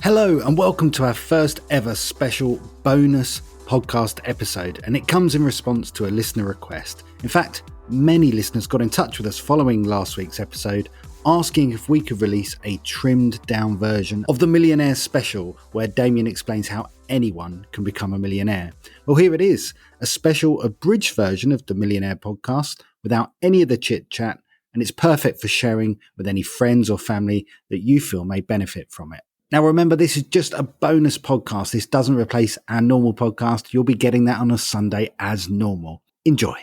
Hello and welcome to our first ever special bonus podcast episode, and it comes in response to a listener request. In fact, many listeners got in touch with us following last week's episode asking if we could release a trimmed down version of the Millionaire special where Damien explains how anyone can become a millionaire. Well, here it is, a special abridged version of the Millionaire podcast without any of the chit chat, and it's perfect for sharing with any friends or family that you feel may benefit from it. Now, remember, this is just a bonus podcast. This doesn't replace our normal podcast. You'll be getting that on a Sunday as normal. Enjoy.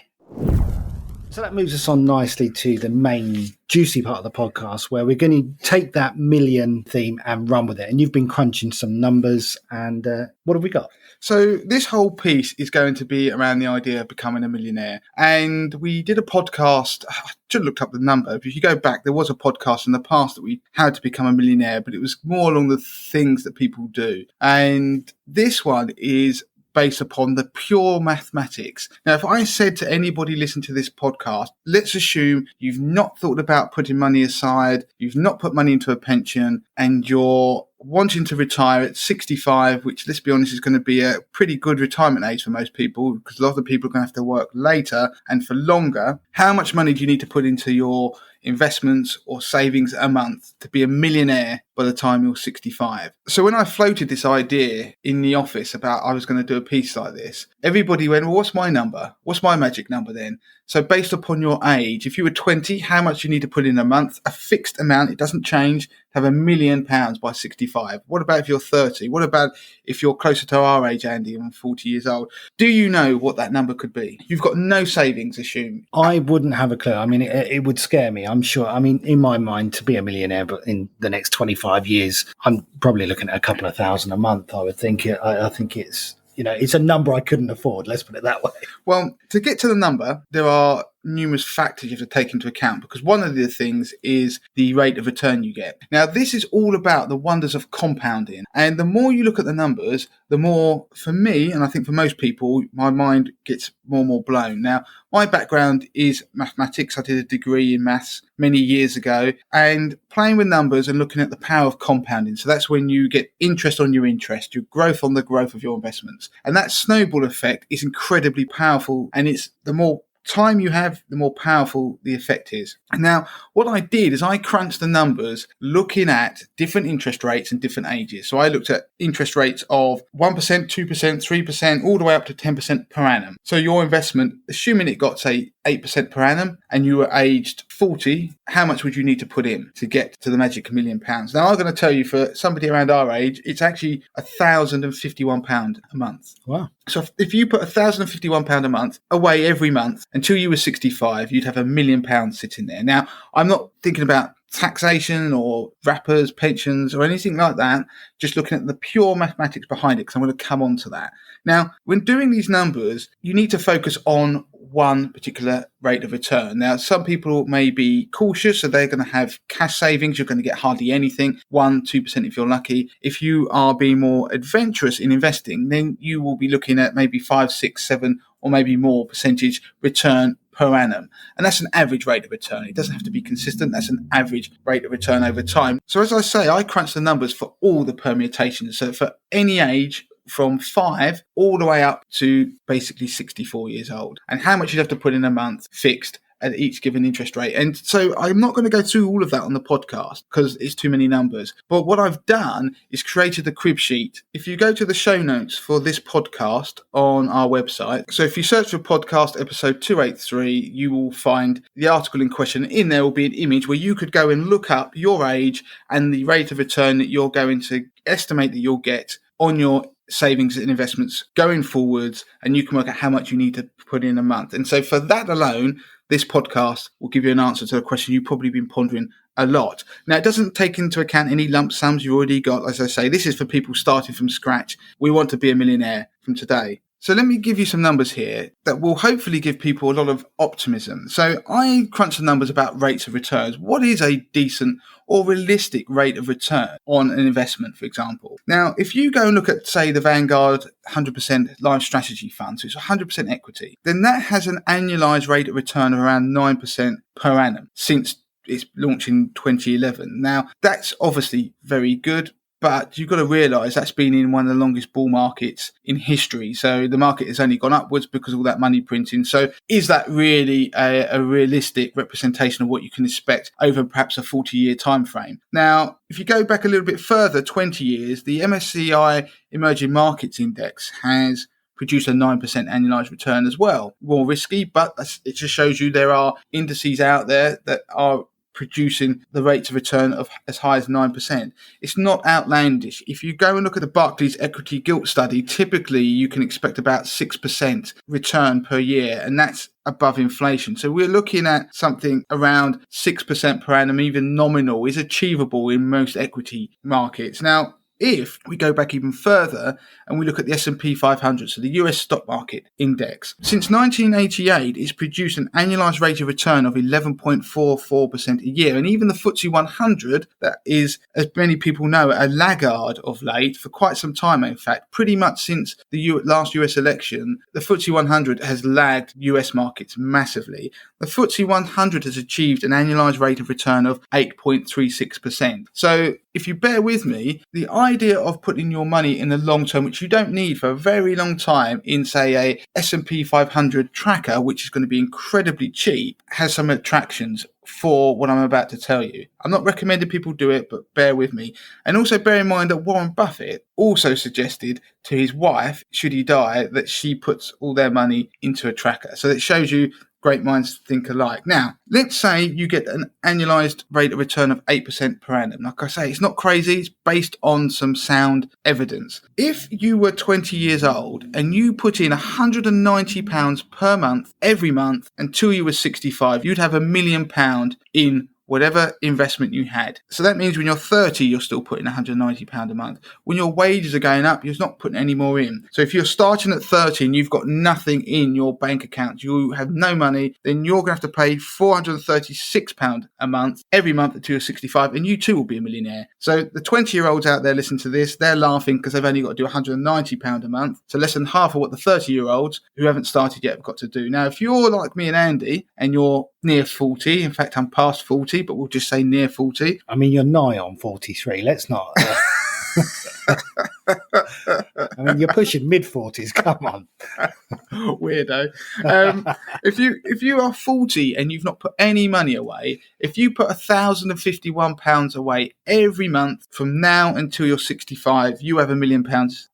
So that moves us on nicely to the main juicy part of the podcast where we're going to take that million theme and run with it. And you've been crunching some numbers, and what have we got? So this whole piece is going to be around the idea of becoming a millionaire. And we did a podcast, I should have looked up the number. If you go back, there was a podcast in the past that we had to become a millionaire, but it was more along the things that people do. And this one is based upon the pure mathematics. Now, if I said to anybody listening to this podcast, let's assume you've not thought about putting money aside, you've not put money into a pension, and you're wanting to retire at 65, which, let's be honest, is going to be a pretty good retirement age for most people because a lot of the people are going to have to work later and for longer. How much money do you need to put into your investments or savings a month to be a millionaire by the time you're 65? So when I floated this idea in the office about I was going to do a piece like this, everybody went, well, what's my number? What's my magic number then? So based upon your age, if you were 20, how much you need to put in a month? A fixed amount, it doesn't change, have £1 million by 65. What about if you're 30? What about if you're closer to our age, Andy, and I'm 40 years old? Do you know what that number could be? You've got no savings, assume. I wouldn't have a clue. I mean, it would scare me, I'm sure. I mean, in my mind, to be a millionaire, but in the next 25 years, I'm probably looking at a couple of thousand a month, I would think. I think it's, it's a number I couldn't afford. Let's put it that way. Well, to get to the number, there are numerous factors you have to take into account because one of the things is the rate of return you get. Now, this is all about the wonders of compounding. And the more you look at the numbers, the more, for me, and I think for most people, my mind gets more and more blown. Now, my background is mathematics. I did a degree in maths many years ago, and playing with numbers and looking at the power of compounding. So that's when you get interest on your interest, your growth on the growth of your investments. And that snowball effect is incredibly powerful, and it's the more time you have, the more powerful the effect is. And now, what I did is I crunched the numbers looking at different interest rates and different ages. So I looked at interest rates of 1%, 2%, 3%, all the way up to 10% per annum. So your investment, assuming it got, say, 8% per annum, and you were aged 40, how much would you need to put in to get to the magic £1 million? Now, I'm going to tell you, for somebody around our age, it's actually £1,051 a month. Wow. So if you put £1,051 a month away every month until you were 65, you'd have £1 million sitting there. Now, I'm not thinking about taxation or wrappers, pensions or anything like that, just looking at the pure mathematics behind it, because I'm going to come on to that. Now, when doing these numbers, you need to focus on one particular rate of return. Now, some people may be cautious, so they're going to have cash savings. You're going to get hardly anything, 1-2% if you're lucky. If you are being more adventurous in investing, then you will be looking at maybe 5, 6, 7 or maybe more percentage return per annum. And that's an average rate of return. It doesn't have to be consistent. That's an average rate of return over time. So as I say, I crunched the numbers for all the permutations. So for any age, from 5 all the way up to basically 64 years old, and how much you'd have to put in a month fixed at each given interest rate. And so I'm not going to go through all of that on the podcast because it's too many numbers. But what I've done is created the crib sheet. If you go to the show notes for this podcast on our website, so if you search for podcast episode 283, you will find the article in question. In there will be an image where you could go and look up your age and the rate of return that you're going to estimate that you'll get on your savings and investments going forwards, and you can work out how much you need to put in a month. And so for that alone, this podcast will give you an answer to a question you've probably been pondering a lot. Now, it doesn't take into account any lump sums you've already got. As I say, this is for people starting from scratch. We want to be a millionaire from today. So let me give you some numbers here that will hopefully give people a lot of optimism. So I crunched the numbers about rates of returns. What is a decent or realistic rate of return on an investment, for example? Now, if you go and look at, say, the Vanguard 100% Life Strategy Fund, so it's 100% equity, then that has an annualized rate of return of around 9% per annum since its launch in 2011. Now, that's obviously very good. But you've got to realise that's been in one of the longest bull markets in history. So the market has only gone upwards because of all that money printing. So is that really a realistic representation of what you can expect over perhaps a 40-year time frame? Now, if you go back a little bit further, 20 years, the MSCI Emerging Markets Index has produced a 9% annualized return as well. More risky, but it just shows you there are indices out there that are producing the rates of return of as high as 9%. It's not outlandish. If you go and look at the Barclays Equity Gilt Study, typically you can expect about 6% return per year, and that's above inflation. So we're looking at something around 6% per annum, even nominal, is achievable in most equity markets. Now, if we go back even further and we look at the S&P 500, so the US stock market index, since 1988, it's produced an annualized rate of return of 11.44% a year. And even the FTSE 100, that is, as many people know, a laggard of late for quite some time. In fact, pretty much since the last US election, the FTSE 100 has lagged US markets massively. The FTSE 100 has achieved an annualized rate of return of 8.36%. So if you bear with me, the idea of putting your money in the long term, which you don't need for a very long time, in, say, a S&P 500 tracker, which is going to be incredibly cheap, has some attractions for what I'm about to tell you. I'm not recommending people do it, but bear with me. And also bear in mind that Warren Buffett also suggested to his wife, should he die, that she puts all their money into a tracker. So it shows you great minds think alike. Now, let's say you get an annualized rate of return of 8% per annum. Like I say, it's not crazy. It's based on some sound evidence. If you were 20 years old and you put in £190 per month every month until you were 65, you'd have £1 million in whatever investment you had. So that means when you're 30, you're still putting £190 a month. When your wages are going up, you're not putting any more in. So if you're starting at 30 and you've got nothing in your bank account, you have no money, then you're going to have to pay £436 a month every month until you're 65, and you too will be a millionaire. So the 20-year-olds out there listening to this, they're laughing because they've only got to do £190 a month. So less than half of what the 30-year-olds who haven't started yet have got to do. Now, if you're like me and Andy and you're near 40, in fact, I'm past 40, but we'll just say near 40. I mean, you're nigh on 43. Let's not. I mean, you're pushing mid-40s. Come on. Weirdo. If you are 40 and you've not put any money away, if you put £1,051 away every month from now until you're 65, you have £1 million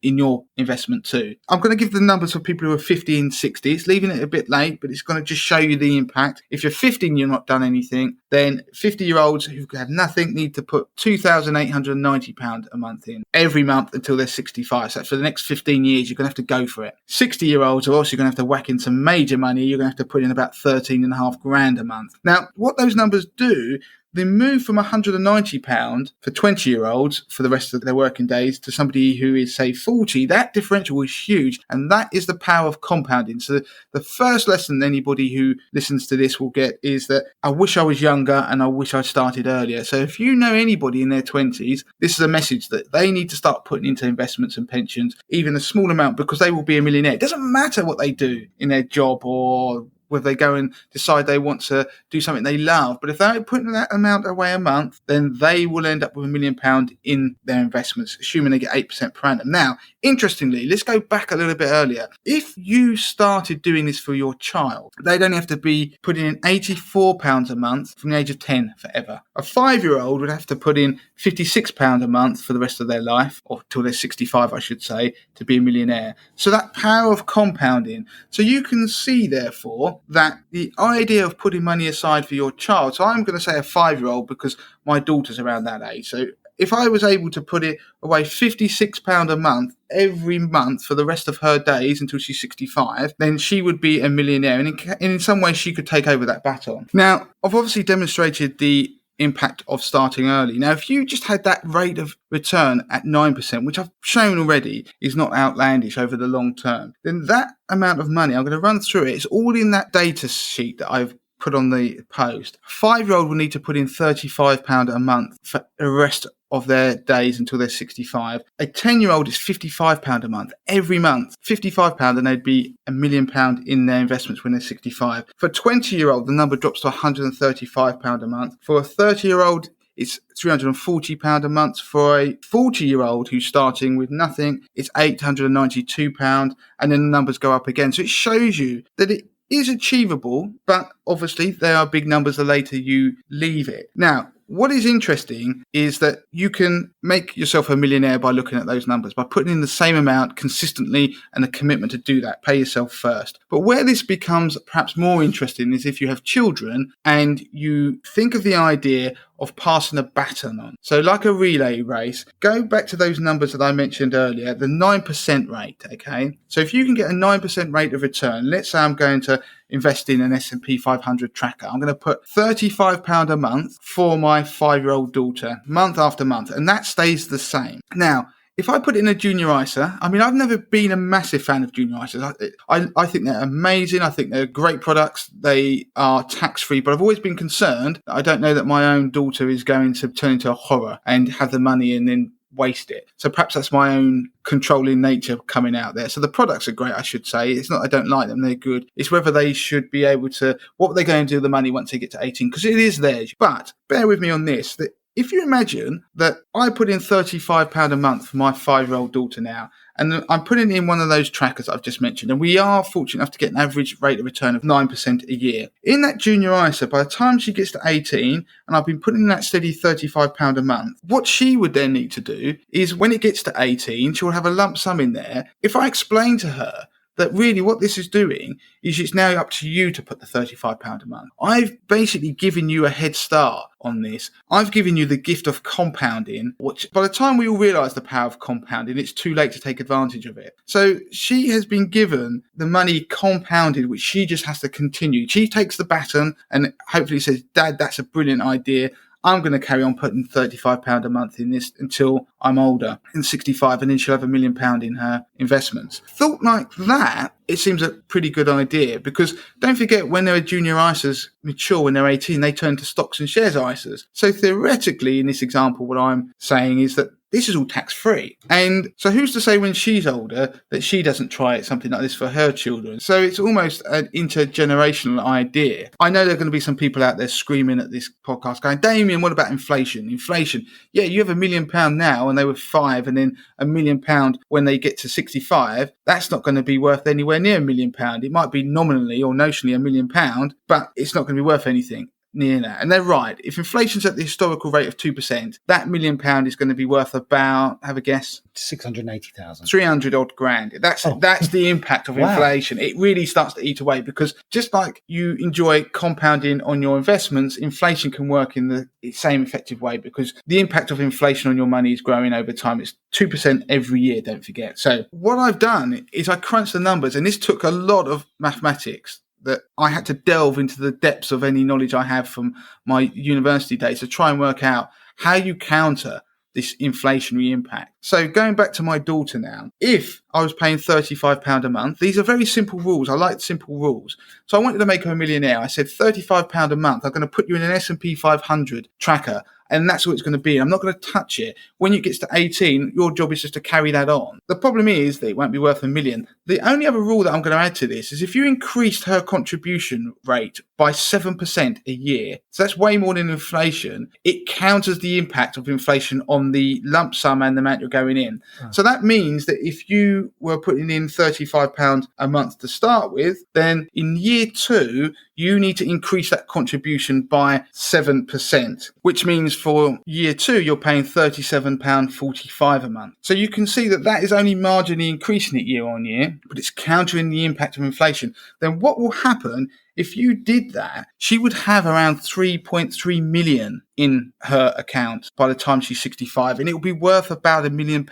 in your investment too. I'm going to give the numbers for people who are 50 and 60. It's leaving it a bit late, but it's going to just show you the impact. If you're 50 and you've not done anything, then 50-year-olds who have nothing need to put £2,890 a month in every month until they're 65. So for the next 15 years, you're going to have to go for it. 60-year-olds are also going to have to whack in some major money. You're going to have to put in about £13,500 a month. Now, what those numbers do, they move from £190 for 20-year-olds for the rest of their working days to somebody who is, say, 40. That differential is huge, and that is the power of compounding. So the first lesson anybody who listens to this will get is that I wish I was younger and I wish I started earlier. So if you know anybody in their 20s, this is a message that they need to start putting into investments and pensions, even a small amount, because they will be a millionaire. It doesn't matter what they do in their job or whether they go and decide they want to do something they love. But if they're putting that amount away a month, then they will end up with £1 million in their investments, assuming they get 8% per annum. Now, interestingly, let's go back a little bit earlier. If you started doing this for your child, they'd only have to be putting in £84 a month from the age of 10 forever. A 5-year-old would have to put in £56 a month for the rest of their life, or till they're 65, I should say, to be a millionaire. So that power of compounding. So you can see, therefore, that the idea of putting money aside for your child, so I'm going to say a 5-year-old because my daughter's around that age. So if I was able to put it away £56 a month every month for the rest of her days until she's 65, then she would be a millionaire. And in some ways, she could take over that baton. Now, I've obviously demonstrated the impact of starting early. Now, if you just had that rate of return at 9%, which I've shown already is not outlandish over the long term, then that amount of money, I'm going to run through it. It's all in that data sheet that I've put on the post. A 5-year-old will need to put in £35 a month for the rest of their days until they're 65. A 10-year-old is £55 a month every month. £55, and they'd be £1 million in their investments when they're 65. For a 20-year-old, the number drops to £135 a month. For a 30-year-old, it's £340 a month. For a 40-year-old who's starting with nothing, it's £892, and then the numbers go up again. So it shows you that it is achievable, but obviously they are big numbers the later you leave it. Now, what is interesting is that you can make yourself a millionaire by looking at those numbers, by putting in the same amount consistently and a commitment to do that. Pay yourself first. But where this becomes perhaps more interesting is if you have children and you think of the idea of passing a baton on. So like a relay race, go back to those numbers that I mentioned earlier, the 9% rate, okay? So if you can get a 9% rate of return, let's say I'm going to invest in an S&P 500 tracker. I'm going to put £35 a month for my 5-year-old daughter, month after month, and that stays the same. Now, if I put in a junior ISA, I mean, I've never been a massive fan of junior ISAs. I think they're amazing. I think they're great products. They are tax-free, but I've always been concerned that I don't know that my own daughter is going to turn into a horror and have the money and then waste it. So perhaps that's my own controlling nature coming out there. So the products are great, I should say. It's not I don't like them, they're good. It's whether they should be able to, what are they going to do with the money once they get to 18? Because it is theirs. But bear with me on this, that if you imagine that I put in £35 a month for my 5-year-old daughter now, and I'm putting in one of those trackers I've just mentioned, and we are fortunate enough to get an average rate of return of 9% a year. In that junior ISA, by the time she gets to 18, and I've been putting in that steady £35 a month, what she would then need to do is when it gets to 18, she'll have a lump sum in there. If I explain to her that really what this is doing is it's now up to you to put the £35 a month. I've basically given you a head start on this. I've given you the gift of compounding, which by the time we all realise the power of compounding, it's too late to take advantage of it. So she has been given the money compounded, which she just has to continue. She takes the baton and hopefully says, Dad, that's a brilliant idea. I'm going to carry on putting £35 a month in this until I'm older, in 65, and then she'll have £1 million in her investments. Thought like that, it seems a pretty good idea, because don't forget, when their junior ISAs mature when they're 18, they turn to stocks and shares ISAs. So theoretically, in this example, what I'm saying is that this is all tax-free. And so who's to say when she's older that she doesn't try something like this for her children? So it's almost an intergenerational idea. I know there are going to be some people out there screaming at this podcast going, Damien, what about inflation? Inflation. Yeah, you have £1 million now and they were 5, and then £1 million when they get to 65. That's not going to be worth anywhere near £1 million. It might be nominally or notionally £1 million, but it's not going to be worth anything near that. And they're right. If inflation's at the historical rate of 2%, that £1 million is going to be worth about, have a guess, 680,000. 300 odd grand. That's the impact of inflation. It really starts to eat away, because just like you enjoy compounding on your investments, inflation can work in the same effective way, because the impact of inflation on your money is growing over time. It's 2% every year, don't forget. So what I've done is I crunched the numbers, and this took a lot of mathematics that I had to delve into the depths of any knowledge I have from my university days to try and work out how you counter this inflationary impact. So going back to my daughter now, if I was paying £35 a month, these are very simple rules. I like simple rules. So I wanted to make her a millionaire. I said £35 a month. I'm going to put you in an S&P 500 tracker, and that's what it's going to be. I'm not going to touch it. When it gets to 18, your job is just to carry that on. The problem is that it won't be worth $1 million. The only other rule that I'm going to add to this is if you increased her contribution rate by 7% a year, so that's way more than inflation, it counters the impact of inflation on the lump sum and the amount you're going in. So that means that if you were putting in £35 a month to start with, then in year 2, you need to increase that contribution by 7%, which means for year 2, you're paying £37.45 a month. So you can see that that is only marginally increasing it year on year, but it's countering the impact of inflation. Then what will happen If you did that, she would have around 3.3 million in her account by the time she's 65, and it will be worth about £1 million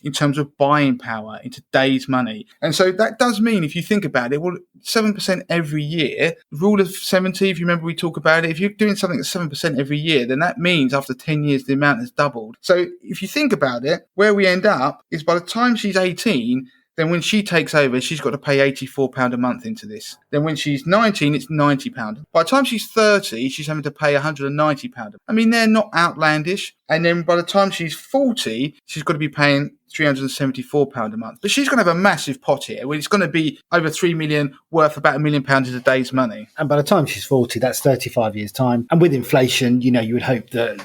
in terms of buying power in today's money. And so that does mean, if you think about it, well, 7% every year, rule of 70, if you remember we talk about it, if you're doing something that's 7% every year, then that means after 10 years the amount has doubled. So if you think about it, where we end up is by the time she's 18, then when she takes over, she's got to pay £84 a month into this. Then when she's 19, it's £90. By the time she's 30, she's having to pay £190. I mean, they're not outlandish. And then by the time she's 40, she's got to be paying £374 a month. But she's going to have a massive pot here, where it's going to be over 3 million, worth about £1 million in a day's money. And by the time she's 40, that's 35 years' time. And with inflation, you would hope that,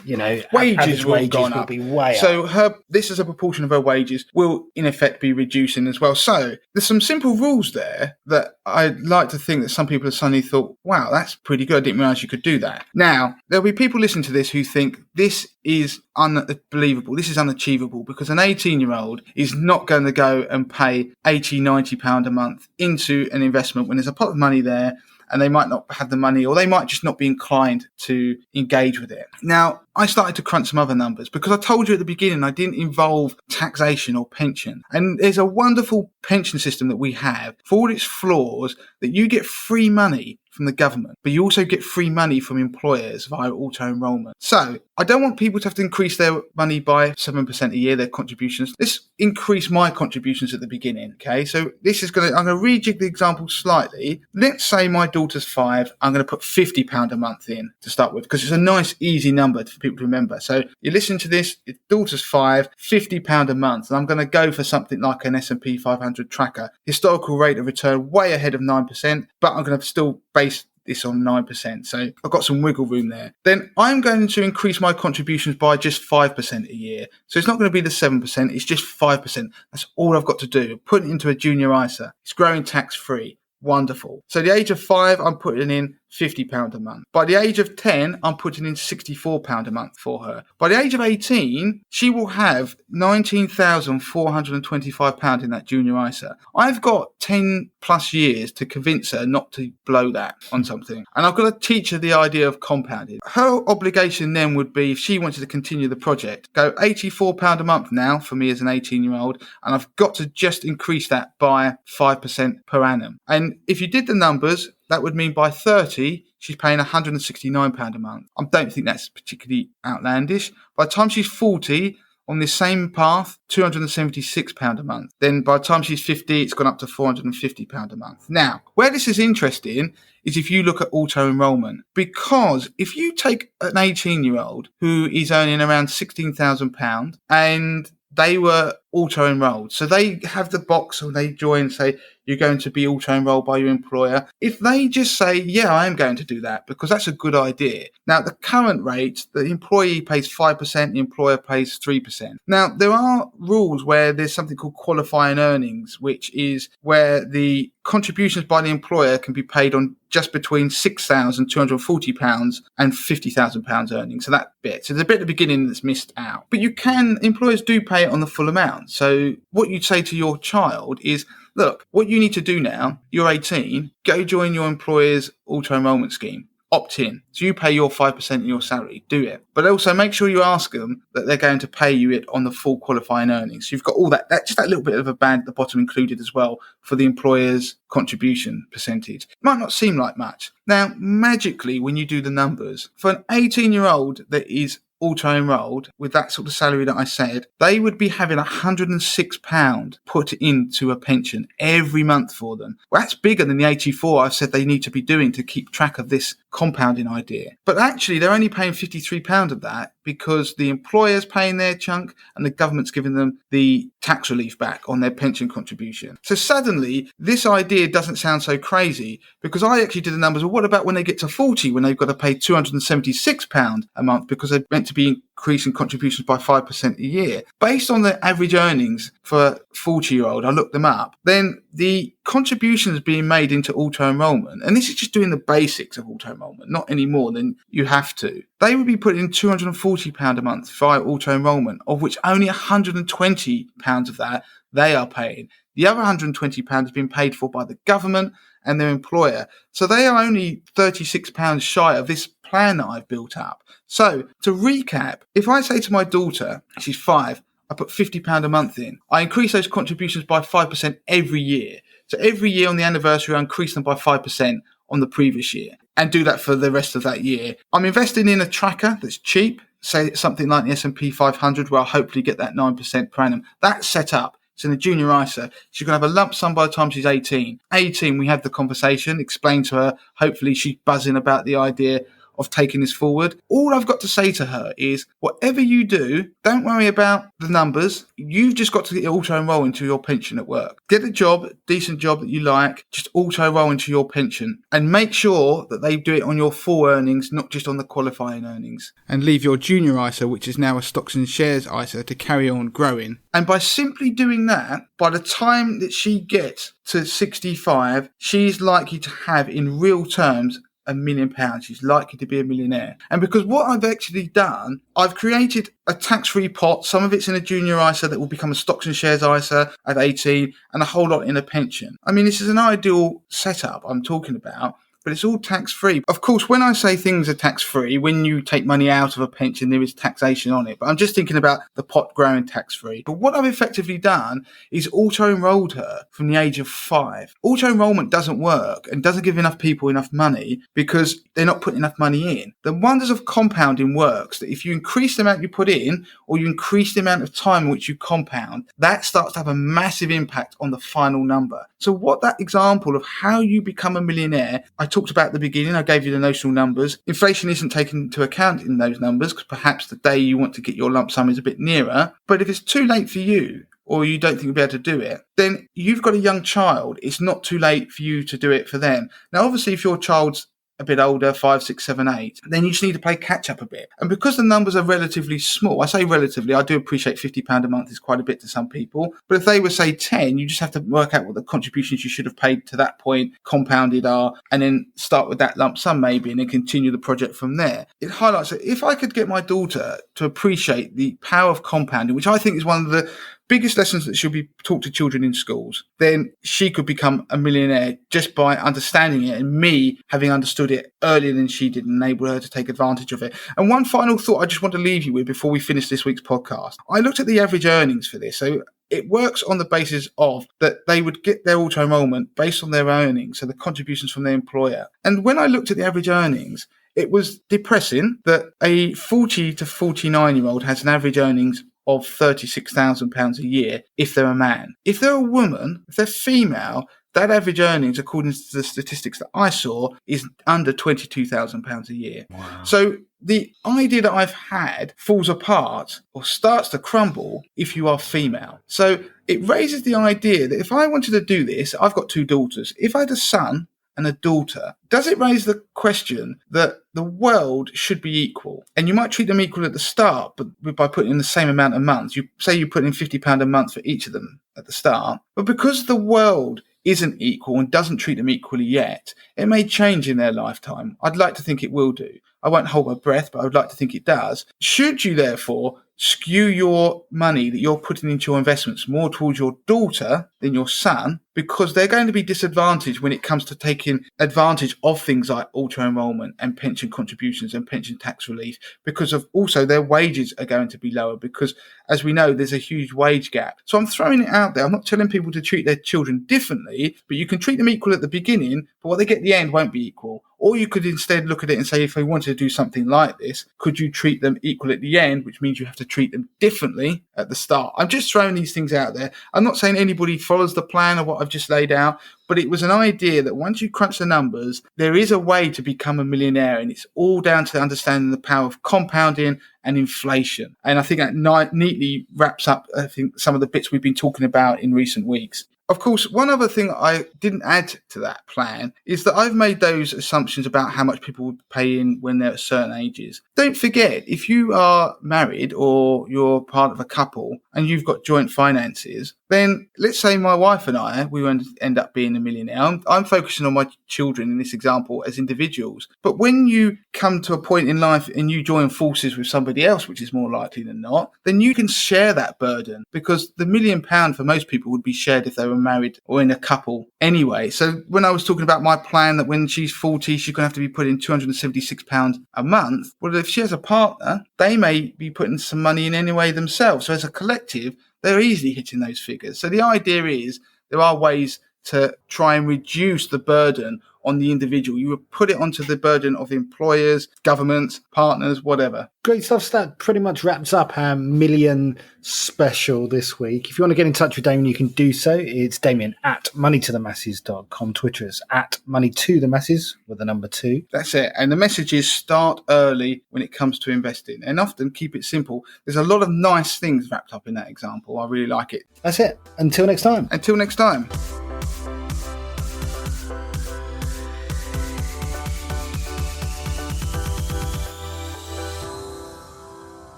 wages will be way up. So this as a proportion of her wages will in effect be reducing as well. So there's some simple rules there that I'd like to think that some people have suddenly thought, wow, that's pretty good. I didn't realize you could do that. Now, there'll be people listening to this who think this is unbelievable. This is unachievable, because an 18-year-old is not going to go and pay £80-90 a month into an investment when there's a pot of money there and they might not have the money, or they might just not be inclined to engage with it. Now, I started to crunch some other numbers, because I told you at the beginning I didn't involve taxation or pension. And there's a wonderful pension system that we have, for all its flaws, that you get free money from the government, but you also get free money from employers via auto-enrollment. So I don't want people to have to increase their money by 7% a year, their contributions. Let's increase my contributions at the beginning, okay? So I'm going to rejig the example slightly. Let's say my daughter's 5. I'm going to put £50 a month in to start with, because it's a nice, easy number for people to remember. So you listen to this, your daughter's 5, £50 a month, and I'm going to go for something like an S&P 500 tracker. Historical rate of return way ahead of 9%, but I'm going to still base this on 9%. So I've got some wiggle room there. Then I'm going to increase my contributions by just 5% a year. So it's not going to be the 7%, it's just 5%. That's all I've got to do. Put it into a junior ISA. It's growing tax-free. Wonderful. So at the age of 5, I'm putting in £50 a month. By the age of 10, I'm putting in £64 a month for her. By the age of 18, she will have £19,425 in that junior ISA. I've got 10 plus years to convince her not to blow that on something. And I've got to teach her the idea of compounding. Her obligation then would be, if she wanted to continue the project, go £84 a month now for me as an 18-year-old, and I've got to just increase that by 5% per annum. And if you did the numbers, that would mean by 30, she's paying £169 a month. I don't think that's particularly outlandish. By the time she's 40, on this same path, £276 a month. Then by the time she's 50, it's gone up to £450 a month. Now, where this is interesting is if you look at auto-enrollment. Because if you take an 18-year-old who is earning around £16,000 and they were auto-enrolled, so they have the box or they join, say, you're going to be auto-enrolled by your employer. If they just say, yeah, I am going to do that because that's a good idea. Now, the current rate, the employee pays 5%, the employer pays 3%. Now, there are rules where there's something called qualifying earnings, which is where the contributions by the employer can be paid on just between £6,240 and £50,000 earnings. So that bit. So there's a bit at the beginning that's missed out. But employers do pay it on the full amount. So what you'd say to your child is, look, what you need to do now, you're 18, go join your employer's auto-enrollment scheme. Opt in. So you pay your 5% of your salary. Do it. But also make sure you ask them that they're going to pay you it on the full qualifying earnings. So you've got all that just that little bit of a band at the bottom included as well for the employer's contribution percentage. It might not seem like much. Now, magically, when you do the numbers, for an 18-year-old that is auto-enrolled with that sort of salary that I said, they would be having £106 put into a pension every month for them. Well, that's bigger than the 84 I've said they need to be doing to keep track of this compounding idea. But actually, they're only paying £53 of that because the employer's paying their chunk and the government's giving them the tax relief back on their pension contribution. So suddenly, this idea doesn't sound so crazy, because I actually did the numbers. Well, what about when they get to 40, when they've got to pay £276 a month because they're meant to be increasing contributions by 5% a year? Based on the average earnings for a 40-year-old, I looked them up, then the contributions being made into auto-enrollment, and this is just doing the basics of auto-enrollment, not any more than you have to, they would be putting in £240 a month via auto-enrollment, of which only £120 of that they are paying. The other £120 has been paid for by the government, and their employer. So they are only £36 shy of this plan that I've built up. So to recap, if I say to my daughter, she's 5, I put £50 a month in, I increase those contributions by 5% every year. So every year on the anniversary, I increase them by 5% on the previous year and do that for the rest of that year. I'm investing in a tracker that's cheap, say something like the S&P 500, where I'll hopefully get that 9% per annum. That's set up. It's in a junior ISA. She's going to have a lump sum by the time she's 18. 18, we had the conversation, explain to her. Hopefully she's buzzing about the idea of taking this forward. All I've got to say to her is, whatever you do, don't worry about the numbers. You've just got to get auto-enroll into your pension at work. Get a job, decent job that you like, just auto-enroll into your pension and make sure that they do it on your full earnings, not just on the qualifying earnings. And leave your junior ISA, which is now a stocks and shares ISA, to carry on growing. And by simply doing that, by the time that she gets to 65, she's likely to have, in real terms, £1 million. She's likely to be a millionaire. And because what I've actually done, I've created a tax-free pot. Some of it's in a junior ISA that will become a stocks and shares ISA at 18, and a whole lot in a pension. I mean, this is an ideal setup I'm talking about, but it's all tax-free. Of course, when I say things are tax-free, when you take money out of a pension, there is taxation on it. But I'm just thinking about the pot growing tax-free. But what I've effectively done is auto-enrolled her from the age of 5. Auto-enrollment doesn't work and doesn't give enough people enough money because they're not putting enough money in. The wonders of compounding works that if you increase the amount you put in, or you increase the amount of time in which you compound, that starts to have a massive impact on the final number. So what that example of how you become a millionaire, I talked about at the beginning, I gave you the notional numbers. Inflation isn't taken into account in those numbers because perhaps the day you want to get your lump sum is a bit nearer. But if it's too late for you, or you don't think you'll be able to do it, then you've got a young child. It's not too late for you to do it for them. Now, obviously, if your child's a bit older, 5, 6, 7, 8, then you just need to play catch up a bit. And because the numbers are relatively small, I say relatively, I do appreciate £50 a month is quite a bit to some people. But if they were, say, 10, you just have to work out what the contributions you should have paid to that point, compounded are, and then start with that lump sum maybe, and then continue the project from there. It highlights that if I could get my daughter to appreciate the power of compounding, which I think is one of the biggest lessons that should be taught to children in schools, then she could become a millionaire just by understanding it, and me having understood it earlier than she did, enable her to take advantage of it. And one final thought I just want to leave you with before we finish this week's podcast. I looked at the average earnings for this. So it works on the basis of that they would get their auto-enrollment based on their earnings, so the contributions from their employer. And when I looked at the average earnings, it was depressing that a 40 to 49-year-old has an average earnings of £36,000 a year if they're a man. If they're a woman, if they're female, that average earnings, according to the statistics that I saw, is under £22,000 a year. Wow. So the idea that I've had falls apart or starts to crumble if you are female. So it raises the idea that if I wanted to do this, I've got 2 daughters. If I had a son and a daughter, does it raise the question that the world should be equal? And you might treat them equal at the start, but by putting in the same amount of months. You say you put in £50 a month for each of them at the start, but because the world isn't equal and doesn't treat them equally yet, it may change in their lifetime. I'd like to think it will do. I won't hold my breath, but I would like to think it does. Should you therefore skew your money that you're putting into your investments more towards your daughter than your son, because they're going to be disadvantaged when it comes to taking advantage of things like auto-enrollment and pension contributions and pension tax relief, because of also their wages are going to be lower because, as we know, there's a huge wage gap. So I'm throwing it out there. I'm not telling people to treat their children differently, but you can treat them equal at the beginning, but what they get at the end won't be equal. Or you could instead look at it and say, if they wanted to do something like this, could you treat them equal at the end, which means you have to treat them differently at the start. I'm just throwing these things out there. I'm not saying anybody follows the plan of what I've just laid out, but it was an idea that once you crunch the numbers, there is a way to become a millionaire, and it's all down to understanding the power of compounding and inflation. And I think that neatly wraps up, I think, some of the bits we've been talking about in recent weeks. Of course, one other thing I didn't add to that plan is that I've made those assumptions about how much people would pay in when they're at certain ages. Don't forget, if you are married or you're part of a couple and you've got joint finances, then let's say my wife and I, we won't end up being a millionaire. I'm focusing on my children in this example as individuals. But when you come to a point in life and you join forces with somebody else, which is more likely than not, then you can share that burden, because the £1 million for most people would be shared if they were were married or in a couple anyway. So when I was talking about my plan that when she's 40, she's going to have to be putting £276 a month. Well, if she has a partner, they may be putting some money in anyway themselves. So as a collective, they're easily hitting those figures. So the idea is there are ways to try and reduce the burden on the individual. You would put it onto the burden of employers, governments, partners, whatever. Great stuff. So that pretty much wraps up our million special this week. If you want to get in touch with Damien, you can do so. It's Damien at moneytothemasses.com. Twitter is at moneytothemasses with the number 2. That's it. And the message is start early when it comes to investing, and often keep it simple. There's a lot of nice things wrapped up in that example. I really like it. That's it. Until next time. Until next time.